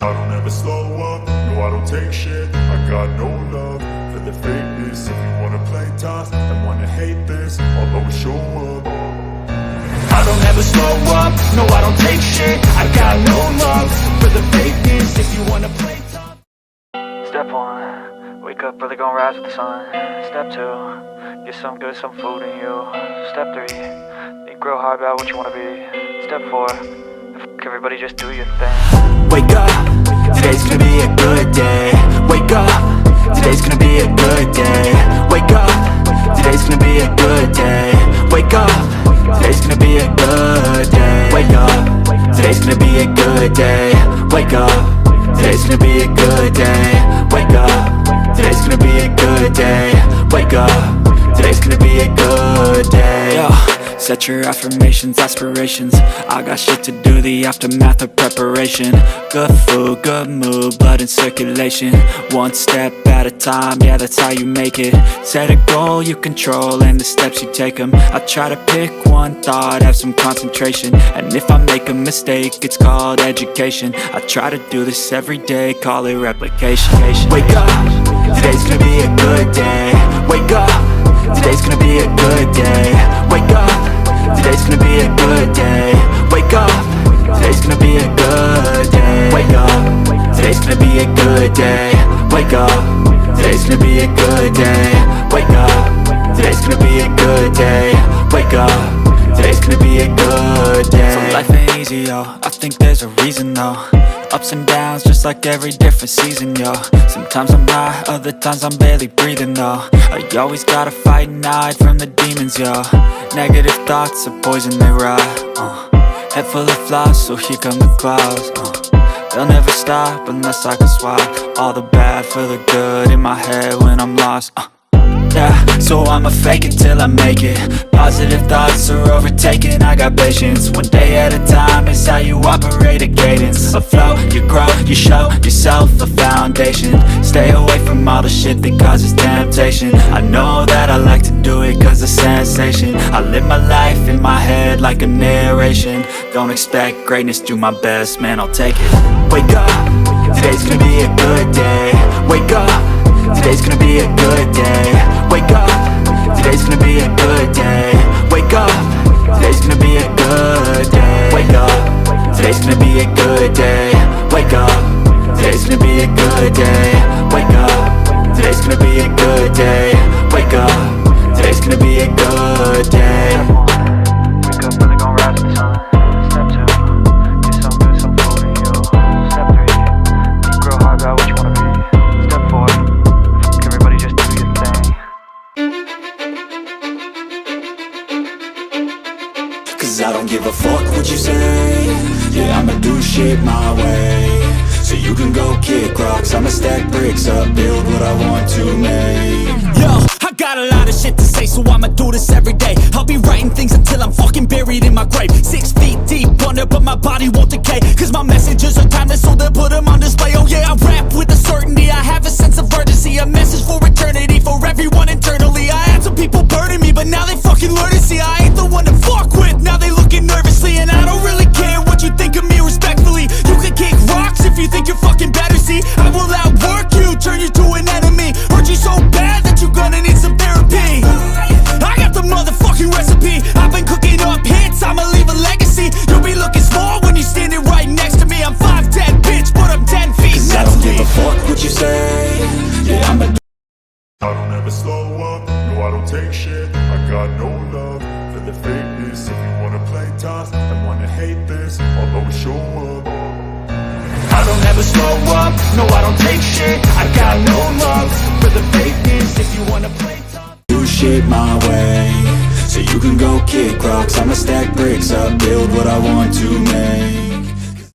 I don't ever slow up, no I don't take shit. I got no love for the fakeness. If you wanna play tough and wanna hate this, I'll always show up. I don't ever slow up, no I don't take shit. I got no love for the fakeness. If you wanna play tough. Step 1, wake up early, gonna rise with the sun. Step 2, get some good, some food in you. Step 3, think real hard about what you wanna be. Step 4, everybody just do your thing. Wake up, today's gonna be a good day. Wake up, today's gonna be a good day. Wake up, today's gonna be a good day. Wake up, today's gonna be a good day. Wake up, today's gonna be a good day. Wake up, today's gonna be a good day. Wake up, today's gonna be a good day. Wake up, today's gonna be a good day. Yo, set your affirmations, aspirations. I got shit to do, the aftermath of preparation. Good food, good mood, blood in circulation. One step at a time, yeah, that's how you make it. Set a goal you control and the steps you take them. I try to pick one thought, have some concentration. And if I make a mistake, it's called education. I try to do this every day, call it replication. Wake up, today's gonna be a good day. Wake up, today's gonna be a good day. Wake up, today's gonna be a good day. Wake up, today's gonna be a good day. Wake up, today's gonna be a good day. Wake up, today's gonna be a good day. Wake up, today's gonna be a good day. Wake up, today's gonna be a good day. So life ain't easy, yo, I think there's a reason though. Ups and downs, just like every different season, yo. Sometimes I'm high, other times I'm barely breathing, though. I always gotta fight and hide from the demons, yo. Negative thoughts are poison, they rot. Head full of flies, so here come the clouds. They'll never stop unless I can swap all the bad for the good in my head when I'm lost. Yeah, so I'ma fake it till I make it. Positive thoughts are overtaken, I got patience. One day at a time is how you operate a cadence. A flow, you grow, you show yourself a foundation. Stay away from all the shit that causes temptation. I know that I like to do it cause it's sensation. I live my life in my head like a narration. Don't expect greatness, do my best, man, I'll take it. Wake up, today's gonna be a good day. Wake up, today's gonna be a good day. Wake up, today's gonna be a good day. Wake up, today's gonna be a good day. Wake up, today's gonna be a good day. Wake up, today's gonna be a good day. Wake up, today's gonna be a good day. Wake up, today's gonna be a good day. Wake up early, gonna rise with the sun. Step 2, get some good, some food in you. Step 3, think real hard about what you wanna be. Step 4, everybody just do your thing. Cause I don't give a fuck what you say. Yeah, I'ma do shit my way. So you can go kick rocks, I'ma stack bricks up, build what I want to make. Yo, I got a lot of shit to say, so I'ma do this every day. I'll be writing things until I'm fucking buried in my grave. 6 feet deep under, but my body won't decay. Cause my messages are timeless, so they'll put them on display. Oh yeah, I rap with a certainty, I have a sense of urgency. A message for eternity, for everyone internally. I had some people burning me, but now they fucking learn to see I ain't the one to fuck with, now they looking nervously. And I don't really care what you think of me respectfully. You can kick rocks if you think you're fucking better, see. I will outwork you, turn you to an enemy. Hurt you so bad that you're gonna need some therapy. I got the motherfucking recipe. I've been cooking up hits, I'ma leave a legacy. You'll be looking small when you're standing right next to me. I'm 5'10", bitch, but I'm 10 feet. Cause I don't give a fuck what you say. Yeah, I'ma do. I don't ever slow up, no I don't take shit. I got no love for the fakeness. If you wanna play tough and wanna hate this, I'll always show up. I don't ever slow up, no I don't take shit. I got no love for the fakeness. If you wanna play tough, do shit my way. So you can go kick rocks, I'ma stack bricks up, build what I want to make.